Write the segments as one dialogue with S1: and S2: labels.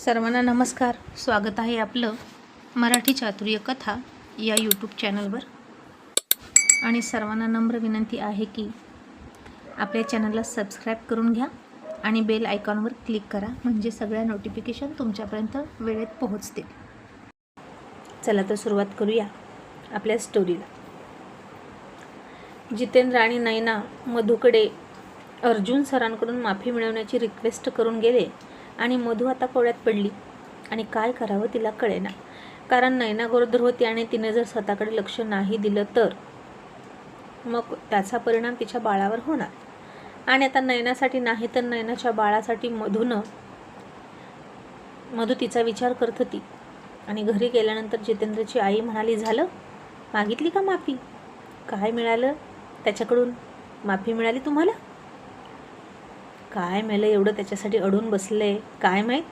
S1: सर्वांना नमस्कार. स्वागत आहे आपलं मराठी चातुर्य कथा या यूट्यूब चॅनलवर. आणि सर्वांना नम्र विनंती आहे की आपल्या चॅनलला सबस्क्राईब करून घ्या आणि बेल आयकॉनवर क्लिक करा, म्हणजे सगळ्या नोटिफिकेशन तुमच्यापर्यंत वेळेत पोहोचतील. चला तर सुरुवात करूया आपल्या स्टोरीला. जितेंद्र आणि नैना मधूकडे अर्जुन सरांकडून माफी मिळवण्याची रिक्वेस्ट करून गेले आणि मधू आता कोड्यात पडली आणि काय करावं तिला कळेना. कारण नैना गरोदर होती आणि तिने जर स्वतःकडे लक्ष नाही दिलं तर मग त्याचा परिणाम तिच्या बाळावर होणार. आणि आता नैनासाठी नाही तर नैनाच्या बाळासाठी मधू तिचा विचार करत होती. आणि घरी गेल्यानंतर जितेंद्रची आई म्हणाली, झालं, मागितली का माफी? काय मिळालं त्याच्याकडून? माफी मिळाली तुम्हाला? काय मेलं एवढं त्याच्यासाठी अडून बसले काय माहीत.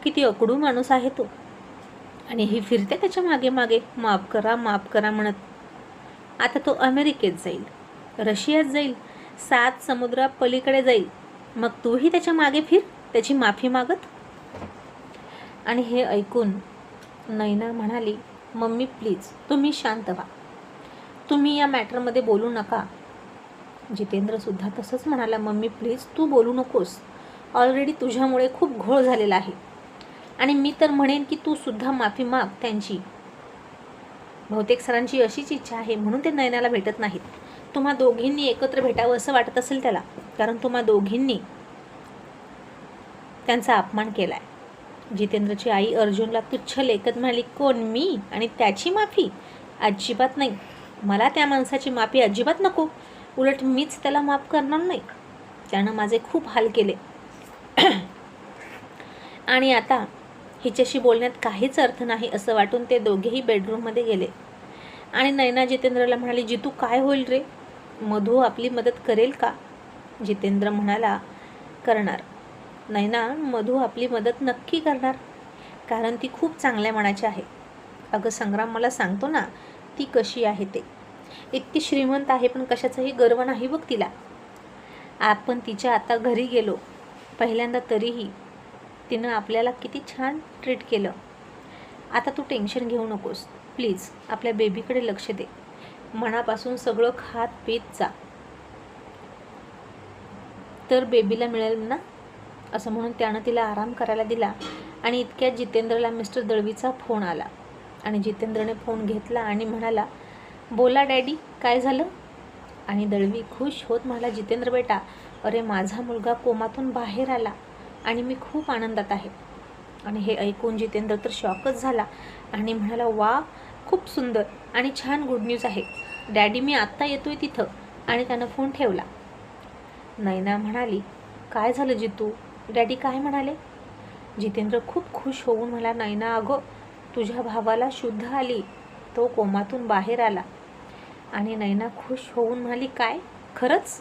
S1: किती अकडू माणूस आहे तो. आणि ही फिरते त्याच्या मागे मागे माफ करा माफ करा म्हणत. आता तो अमेरिकेत जाईल, रशियात जाईल, 7 समुद्रा पलीकडे जाईल, मग तूही त्याच्या मागे फिर त्याची माफी मागत. आणि हे ऐकून नैना म्हणाली, मम्मी प्लीज तुम्ही शांत व्हा, तुम्ही या मॅटरमध्ये बोलू नका. जितेंद्रसुद्धा तसंच म्हणाला, मम्मी प्लीज तू बोलू नकोस, ऑलरेडी तुझ्यामुळे खूप घोळ झालेला आहे. आणि मी तर म्हणेन की तू सुद्धा माफी माग त्यांची. बहुतेक सरांची अशीच इच्छा आहे म्हणून ते नैनाला भेटत नाहीत. तुम्हा दोघींनी एकत्र भेटावं असं वाटत असेल त्याला, कारण तुम्हा दोघींनी त्यांचा अपमान केला आहे. जितेंद्रची आई अर्जुनला तुच्छ लेखत म्हणाली, कोण मी आणि त्याची माफी? अजिबात नाही, मला त्या माणसाची माफी अजिबात नको. उलट मीच त्याला माफ करणार नाही. त्यानं माझे खूप हाल केले. आणि आता हिच्याशी बोलण्यात काहीच अर्थ नाही असं वाटून ते दोघेही बेडरूममध्ये गेले. आणि नैना जितेंद्रला म्हणाली, जितू काय होईल रे? मधू आपली मदत करेल का? जितेंद्र म्हणाला, करणार. नैना, मधू आपली मदत नक्की करणार, कारण ती खूप चांगल्या मनाची आहे. अगं संग्राम मला सांगतो ना ती कशी आहे ते. इतकी श्रीमंत आहे पण कशाचाही गर्व नाही बघ तिला. आपण तिच्या आता घरी गेलो पहिल्यांदा, तरीही तिनं आपल्याला किती छान ट्रीट केलं. आता तू टेन्शन घेऊ नकोस प्लीज, आपल्या बेबीकडे लक्ष दे, मनापासून सगळं खात पीत जा, तर बेबीला मिळेल ना. असं म्हणून त्यानं तिला आराम करायला दिला. आणि इतक्यात जितेंद्रला मिस्टर दळवीचा फोन आला. आणि जितेंद्रने फोन घेतला आणि म्हणाला, बोला डॅडी, काय झालं? आणि दळवी खुश होत म्हणाला, जितेंद्र बेटा, अरे माझा मुलगा कोमातून बाहेर आला आणि मी खूप आनंदात आहे. आणि हे ऐकून जितेंद्र तर शॉकच झाला आणि म्हणाला, वा, खूप सुंदर आणि छान गुड न्यूज आहे डॅडी, मी आत्ता येतोय तिथं. आणि त्यानं फोन ठेवला. नैना म्हणाली, काय झालं जितू? डॅडी काय म्हणाले? जितेंद्र खूप खुश होऊन म्हणाला, नैना अगं तुझ्या भावाला शुद्ध आली, तो कोमातून बाहेर आला. आणि नैना खुश होऊन म्हणाली, काय खरंच?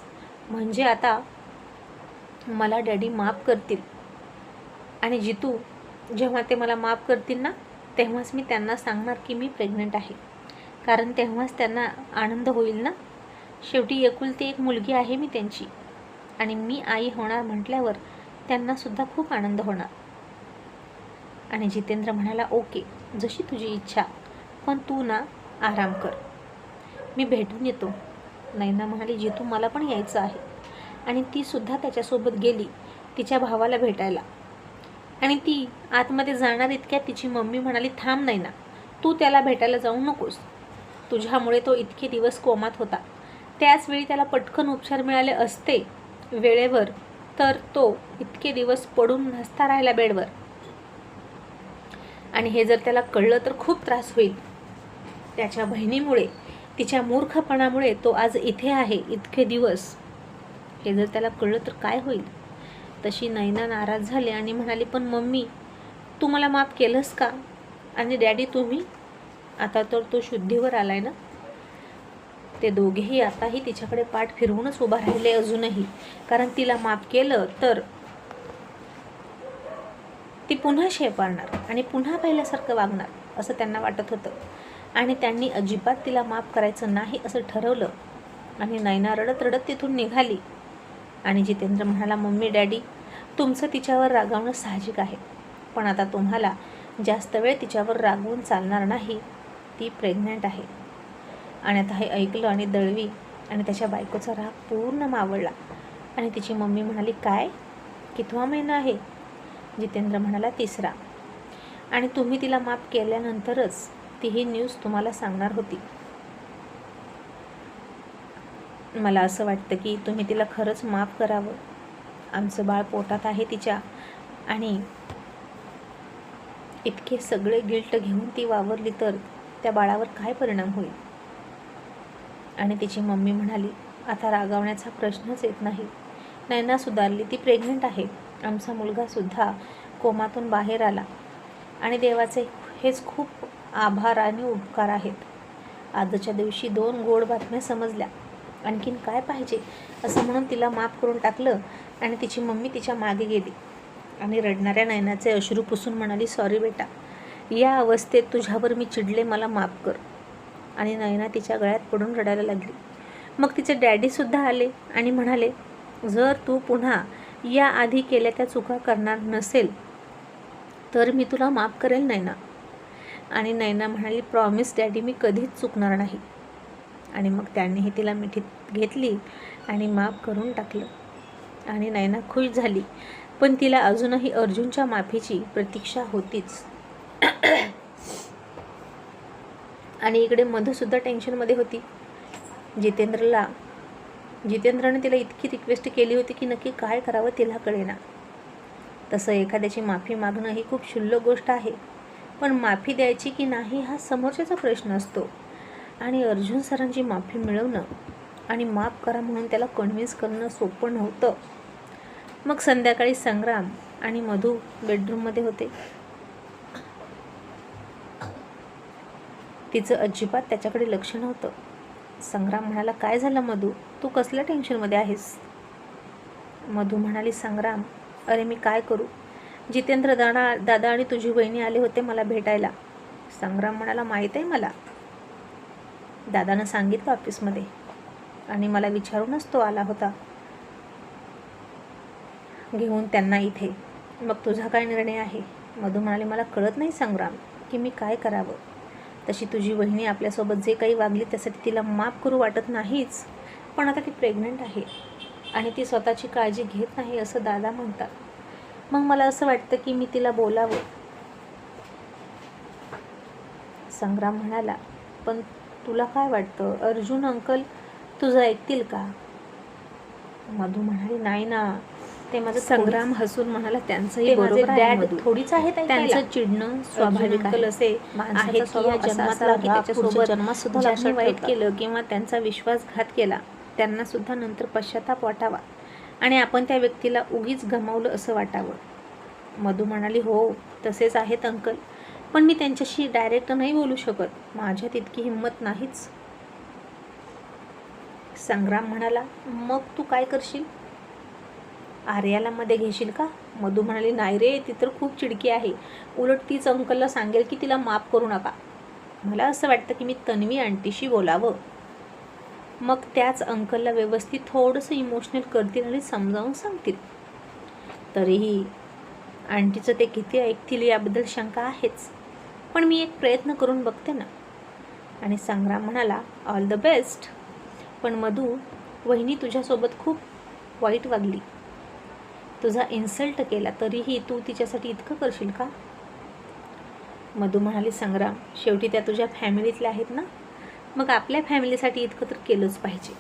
S1: म्हणजे आता मला डॅडी माफ करतील. आणि जितू, जेव्हा ते मला माफ करतील ना तेव्हाच मी त्यांना सांगणार की मी प्रेग्नंट आहे, कारण तेव्हाच त्यांना आनंद होईल ना. शेवटी एकुलती एक मुलगी आहे मी त्यांची, आणि मी आई होणार म्हटल्यावर त्यांनासुद्धा खूप आनंद होणार. आणि जितेंद्र म्हणाला, ओके, जशी तुझी इच्छा, पण तू ना आराम कर, मी भेटून येतो. नैना म्हणाली, जितू मला पण यायचं आहे. आणि ती सुद्धा त्याच्यासोबत गेली तिच्या भावाला भेटायला. आणि ती आतमध्ये जाणार इतक्यात तिची मम्मी म्हणाली, थांब नैना, तू त्याला भेटायला जाऊ नकोस. तुझ्यामुळे तो इतके दिवस कोमात होता, त्याचवेळी त्याला पटकन उपचार मिळाले असते वेळेवर तर तो इतके दिवस पडून नसता राहिला बेडवर. आणि हे जर त्याला कळलं तर खूप त्रास होईल. त्याच्या बहिणीमुळे, तिच्या मूर्खपणामुळे तो आज इथे आहे इतके दिवस. हे जर त्याला कळलं तर काय होईल? तशी नैना नाराज झाली आणि म्हणाली, पण मम्मी तू मला माफ केलंस का? आणि डॅडी तुम्ही? आता तर तो शुद्धीवर आलाय ना. ते दोघेही आताही तिच्याकडे पाठ फिरवूनच उभा राहिले अजूनही, कारण तिला माफ केलं तर ती पुन्हा शेपाळणार आणि पुन्हा पहिल्यासारखं वागणार असं त्यांना वाटत होतं. आणि त्यांनी अजिबात तिला माफ करायचं नाही असं ठरवलं. आणि नैना रडत रडत तिथून निघाली. आणि जितेंद्र म्हणाला, मम्मी डॅडी तुमचं तिच्यावर रागावणं साहजिक आहे, पण आता तुम्हाला जास्त वेळ तिच्यावर रागवून चालणार नाही. ती प्रेग्नंट आहे. आणि आता हे ऐकलं आणि दळवी आणि त्याच्या बायकोचा राग पूर्ण मावळला. आणि तिची मम्मी म्हणाली, काय? कितवा महिना आहे? जितेंद्र म्हणाला, 3रा. आणि तुम्ही तिला माफ केल्यानंतरच ती ही न्यूज तुम्हाला सांगणार होती. मला असं वाटतं की तुम्ही तिला खरंच माफ करावं. आमचं बाळ पोटात आहे तिच्या, आणि इतके सगळे गिल्ट घेऊन ती वावरली तर त्या बाळावर काय परिणाम होईल? आणि तिची मम्मी म्हणाली, आता रागावण्याचा प्रश्नच येत नाही. नैना सुधारली, ती प्रेग्नंट आहे. आमचा मुलगासुद्धा कोमातून बाहेर आला. आणि देवाचे हेच खूप आभार आणि उपकार आहेत. आजच्या दिवशी 2 गोड बातम्या समजल्या. आणखीन काय पाहिजे? असं म्हणून तिला माफ करून टाकलं. आणि तिची मम्मी तिच्या मागे गेली आणि रडणाऱ्या नैनाचे अश्रू पुसून म्हणाली, सॉरी बेटा, या अवस्थेत तुझ्यावर मी चिडले, मला माफ कर. आणि नैना तिच्या गळ्यात पडून रडायला लागली. मग तिचे डॅडीसुद्धा आले आणि म्हणाले, जर तू पुन्हा या आधी केल्या त्या चुका करणार नसेल तर मी तुला माफ करेल नैना. आणि नैना म्हणाली, प्रॉमिस डॅडी, मी कधीच चुकणार नाही. आणि मग त्यांनीही तिला मिठीत घेतली आणि माफ करून टाकलं. आणि नैना खुश झाली, पण तिला अजूनही अर्जुनच्या माफीची प्रतीक्षा होतीच. आणि इकडे मधुसुद्धा टेन्शनमध्ये होती. जितेंद्रने तिला इतकी रिक्वेस्ट केली होती की नक्की काय करावं तिला कळेना. तसं एखाद्याची माफी मागणं ही खूप क्षुल्लक गोष्ट आहे, पण माफी द्यायची की नाही हा समोरच्याचा प्रश्न असतो. आणि अर्जुन सरांची माफी मिळवणं आणि माफ करा म्हणून त्याला कन्व्हिन्स करणं सोपं नव्हतं. मग संध्याकाळी संग्राम आणि मधू बेडरूममध्ये होते. तिचं अजिबात त्याच्याकडे लक्ष नव्हतं. संग्राम म्हणाला, काय झालं मधू, तू कसल्या टेन्शनमध्ये आहेस? मधू म्हणाली, संग्राम, अरे मी काय करू, जितेंद्र दादा आणि तुझी बहिणी आले होते मला भेटायला. संग्राम म्हणाला, माहीत आहे मला, दादानं सांगितलं ऑफिसमध्ये आणि मला विचारूनच तो आला होता घेऊन त्यांना इथे. मग तुझा काय निर्णय आहे? मधू म्हणाली, मला कळत नाही संग्राम की मी काय करावं. तशी तुझी बहिणी आपल्यासोबत जे काही वागली त्यासाठी तिला माफ करू वाटत नाहीच, पण आता ती प्रेग्नंट आहे आणि ती स्वतःची काळजी घेत नाही असं दादा म्हणतात. मग मला असं वाटतं की मी तिला बोलावं. संग्राम म्हणाला, पण तुला काय वाटतं, अर्जुन अंकल तुझं ऐकतील का? मधू म्हणाली, नाही ना, ते माझं. संग्राम हसून म्हणाला, त्यांचंही बरोबर आहे, थोडीच आहे त्यांचं चिडणं स्वाभाविक आहे. असे आहेत की या जन्मात आला की त्याच्यासोबत ज्यांनी वाईट केलं किंवा त्यांचा विश्वासघात केला त्यांना सुद्धा नंतर पश्चाताप वाटावा आणि आपण त्या व्यक्तीला उगीच गमावलं असं वाटावं. मधू म्हणाली, हो तसेच आहेत अंकल, पण मी त्यांच्याशी डायरेक्ट नाही बोलू शकत, माझ्यात इतकी हिंमत नाहीच. संग्राम म्हणाला, मग तू काय करशील? आर्याला मध्ये घेशील का? मधू म्हणाली, नाही रे, ती तर खूप चिडकी आहे, उलट तीच अंकलला सांगेल की तिला माफ करू नका. मला असं वाटतं की मी तन्वी आंटीशी बोलावं, मग त्याच अंकलला व्यवस्थित थोडंसं इमोशनल करतील आणि समजावून सांगतील. तरीही आंटीचं ते किती ऐकतील याबद्दल शंका आहेच, पण मी एक प्रयत्न करून बघते ना. आणि संग्राम म्हणाला, ऑल द बेस्ट. पण मधू, वहिनी तुझ्यासोबत खूप वाईट वागली, तुझा इन्सल्ट केला, तरीही तू तिच्यासाठी इतकं करशील का? मधू म्हणाली, संग्राम, शेवटी त्या तुझ्या फॅमिलीतल्या आहेत ना, मग आपल्या फॅमिलीसाठी इतकं तर केलंच पाहिजे.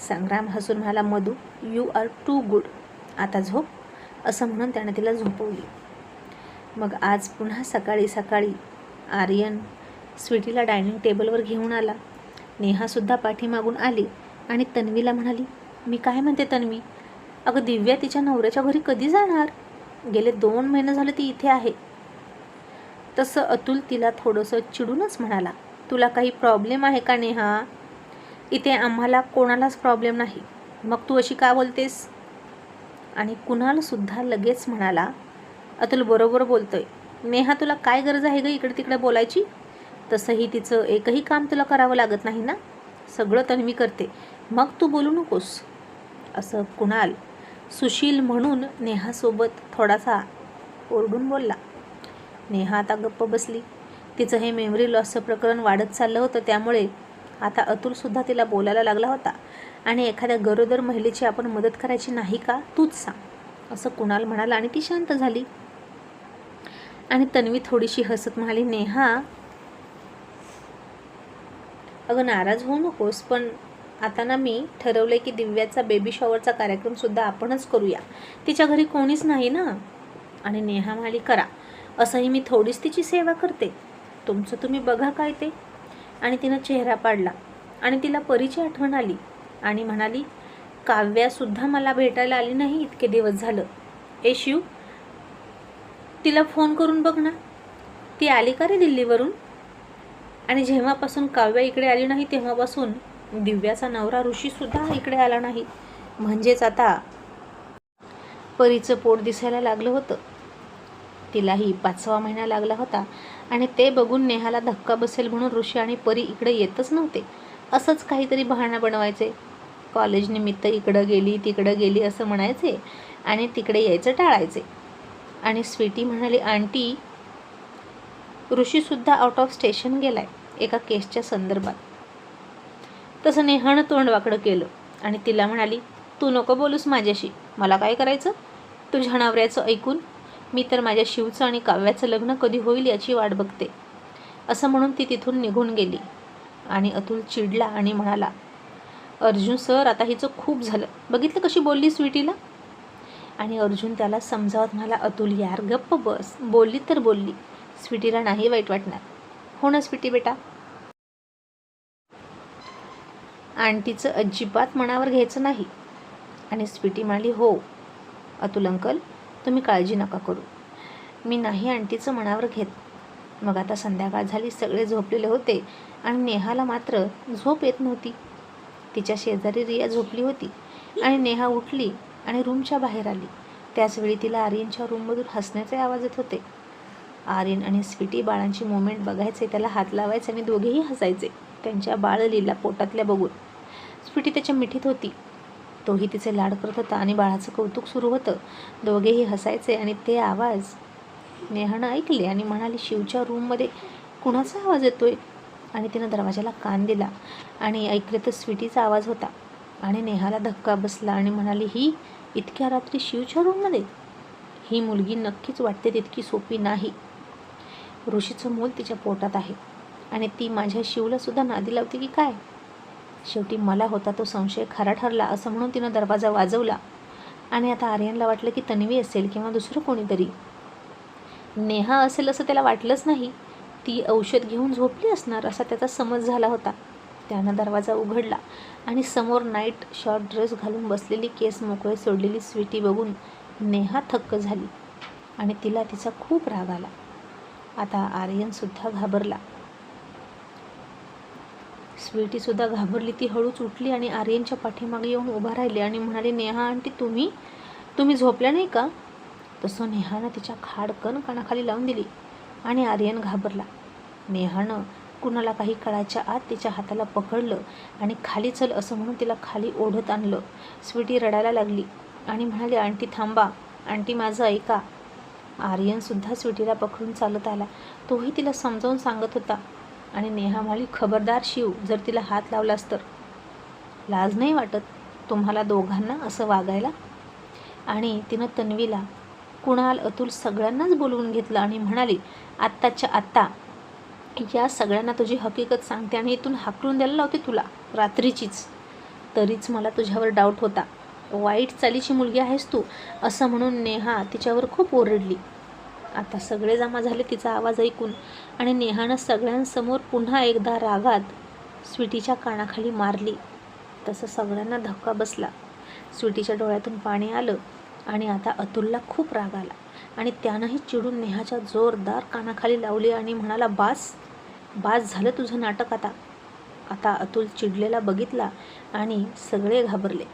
S1: संग्राम हसून म्हणाला, Madhu, you are too good, आता झोप, असं म्हणून त्यानं तिला झोपवली. मग आज पुन्हा सकाळी सकाळी आर्यन स्वीटीला डायनिंग टेबलवर घेऊन आला. नेहासुद्धा पाठीमागून आली आणि तन्वीला म्हणाली, मी काय म्हणते तन्वी, अगं दिव्या तिच्या नवऱ्याच्या घरी कधी जाणार? गेले 2 महिने झाले ती इथे आहे. तसं अतुल तिला थोडंसं चिडूनच म्हणाला, तुला काही प्रॉब्लेम आहे का नेहा? इथे आम्हाला कोणालाच प्रॉब्लेम नाही, मग तू अशी का बोलतेस? आणि कुणालसुद्धा लगेच म्हणाला, अतुल बरोबर बोलतोय, नेहा तुला काय गरज आहे गं इकडे तिकडे बोलायची? तसंही तिचं एकही काम तुला करावं लागत नाही ना, सगळं तन्वी करते, मग तू बोलू नकोस. असं कुणाल सुशील म्हणून नेहासोबत थोडासा ओरडून बोलला. नेहा आता गप्प बसली. तिचं हे मेमरी लॉसचं प्रकरण वाढत चाललं होतं, त्यामुळे आता अतुलसुद्धा तिला बोलायला लागला होता. आणि एखाद्या गरोदर महिलेची आपण मदत करायची नाही का, तूच सांग, असं कुणाल म्हणाला आणि ती शांत झाली. आणि तन्वी थोडीशी हसत म्हणाली, नेहा अगं नाराज होऊ नकोस, पण आता ना मी ठरवलंय की दिव्याचा बेबी शॉवरचा कार्यक्रमसुद्धा आपणच करूया. तिच्या घरी कोणीच नाही ना. आणि नेहा म्हणाली, करा, असंही मी थोडीच तिची सेवा करते, तुमचं तुम्ही बघा काय ते. आणि तिनं चेहरा पाडला आणि तिला परीची आठवण आली आणि म्हणाली, काव्यासुद्धा मला भेटायला आली नाही इतके दिवस झालं. ए शिव, तिला फोन करून बघ ना, ती आली का रे दिल्लीवरून? आणि जेव्हापासून काव्या इकडे आली नाही तेव्हापासून दिव्याचा नवरा ऋषीसुद्धा इकडे आला नाही. म्हणजेच आता परीचं पोट दिसायला लागलं होतं. तिलाही 5वा महिना लागला होता आणि ते बघून नेहाला धक्का बसेल म्हणून ऋषी आणि परी इकडे येतच नव्हते. असंच काहीतरी बहाणा बनवायचे. कॉलेज निमित्त इकडं गेली तिकडं गेली असं म्हणायचे आणि तिकडे यायचं टाळायचे. आणि स्वीटी म्हणाली, आंटी, ऋषीसुद्धा आउट ऑफ स्टेशन गेलाय एका केसच्या संदर्भात. तसं नेहानं तोंड वाकडं केलं आणि तिला म्हणाली, तू नको बोलूस माझ्याशी, मला काय करायचं तुझ्या नवऱ्याचं ऐकून. मी तर माझ्या शिवचं आणि काव्याचं लग्न कधी होईल याची वाट बघते. असं म्हणून ती तिथून निघून गेली. आणि अतुल चिडला आणि म्हणाला, अर्जुन सर, आता हिचं खूप झालं, बघितलं कशी बोलली स्वीटीला. आणि अर्जुन त्याला समजावत म्हणाला, अतुल यार गप्प बस, बोलली तर बोलली, स्वीटीला नाही वाईट वाटणार. हो ना स्वीटी बेटा. आंटीचं अजिबात मनावर घ्यायचं नाही. आणि स्वीटी म्हणाली, हो अतुल अंकल, तुम्ही काळजी नका करू, मी नाही आंटीचं मनावर घेत. मग आता संध्याकाळ झाली, सगळे झोपलेले होते आणि नेहाला मात्र झोप येत नव्हती. तिच्या शेजारी रिया झोपली होती आणि नेहा उठली आणि रूमच्या बाहेर आली. त्याचवेळी तिला आर्यनच्या रूममधून हसण्याचे आवाज येत होते. आर्यन आणि स्वीटी बाळांची मुवमेंट बघायचे, त्याला हात लावायचे आणि दोघेही हसायचे त्यांच्या बाळलीला पोटातल्या बघून. स्वीटी त्याच्या मिठीत होती, तोही तिचे लाड करत होता आणि बाळाचं कौतुक सुरू होतं. दोघेही हसायचे आणि ते आवाज नेहानं ऐकले आणि म्हणाली, शिवच्या रूममध्ये कुणाचा आवाज येतोय? आणि तिनं दरवाजाला कान दिला आणि ऐकले तर स्वीटीचा आवाज होता. आणि नेहाला धक्का बसला आणि म्हणाली, ही इतक्या रात्री शिवच्या रूममध्ये? ही मुलगी नक्कीच वाटते तितकी सोपी नाही. ऋषीचं मूल तिच्या पोटात आहे आणि ती माझ्या शिवलासुद्धा नादी लावते की काय? शेवटी मला होता तो संशय खरा ठरला, असं म्हणून तिनं दरवाजा वाजवला. आणि आता आर्यनला वाटलं की तन्वी असेल किंवा दुसरं कोणीतरी. नेहा असेल असं त्याला वाटलंच नाही. ती औषध घेऊन झोपली असणार असा त्याचा समज झाला होता. त्यानं दरवाजा उघडला आणि समोर नाईट शॉर्ट ड्रेस घालून बसलेली, केस मोकळे सोडलेली स्वीटी बघून नेहा थक्क झाली आणि तिला तिचा खूप राग आला. आता आर्यनसुद्धा घाबरला, स्वीटीसुद्धा घाबरली. ती हळूच उठली आणि आर्यनच्या पाठीमागे येऊन उभा राहिली आणि म्हणाली, नेहा आंटी, तुम्ही झोपल्या नाही का? तसं नेहानं तिच्या खाडकन कानाखाली लावून दिली आणि आर्यन घाबरला. नेहानं कुणाला काही कळायच्या आत तिच्या हाताला पकडलं आणि खाली चल असं म्हणून तिला खाली ओढत आणलं. स्वीटी रडायला लागली आणि म्हणाली, आंटी थांबा, आंटी माझं ऐका. आर्यनसुद्धा स्वीटीला पकडून चालत आला, तोही तिला समजावून सांगत होता. आणि नेहा म्हणाली, खबरदार शिव, जर तिला हात लावलास तर. लाज नाही वाटत तुम्हाला दोघांना असं वागायला? आणि तिनं तन्वीला, कुणाल, अतुल सगळ्यांनाच बोलवून घेतलं आणि म्हणाली, आत्ताच्या आत्ता या सगळ्यांना तुझी हकीकत सांगते आणि इथून हाकलून द्यायला लावते तुला रात्रीचीच. तरीच मला तुझ्यावर डाऊट होता, वाईट चालीची मुलगी आहेस तू, असं म्हणून नेहा तिच्यावर खूप ओरडली. आता सगळे जमा झाले तिचा आवाज ऐकून आणि नेहानं सगळ्यांसमोर पुन्हा एकदा रागात स्वीटीच्या कानाखाली मारली. तसं सगळ्यांना धक्का बसला. स्वीटीच्या डोळ्यातून पाणी आलं आणि आता अतुलला खूप राग आला आणि त्यानंही चिडून नेहाच्या जोरदार कानाखाली लावली आणि म्हणाला, बास झालं तुझं नाटक आता. आता अतुल चिडलेला बघितला आणि सगळे घाबरले.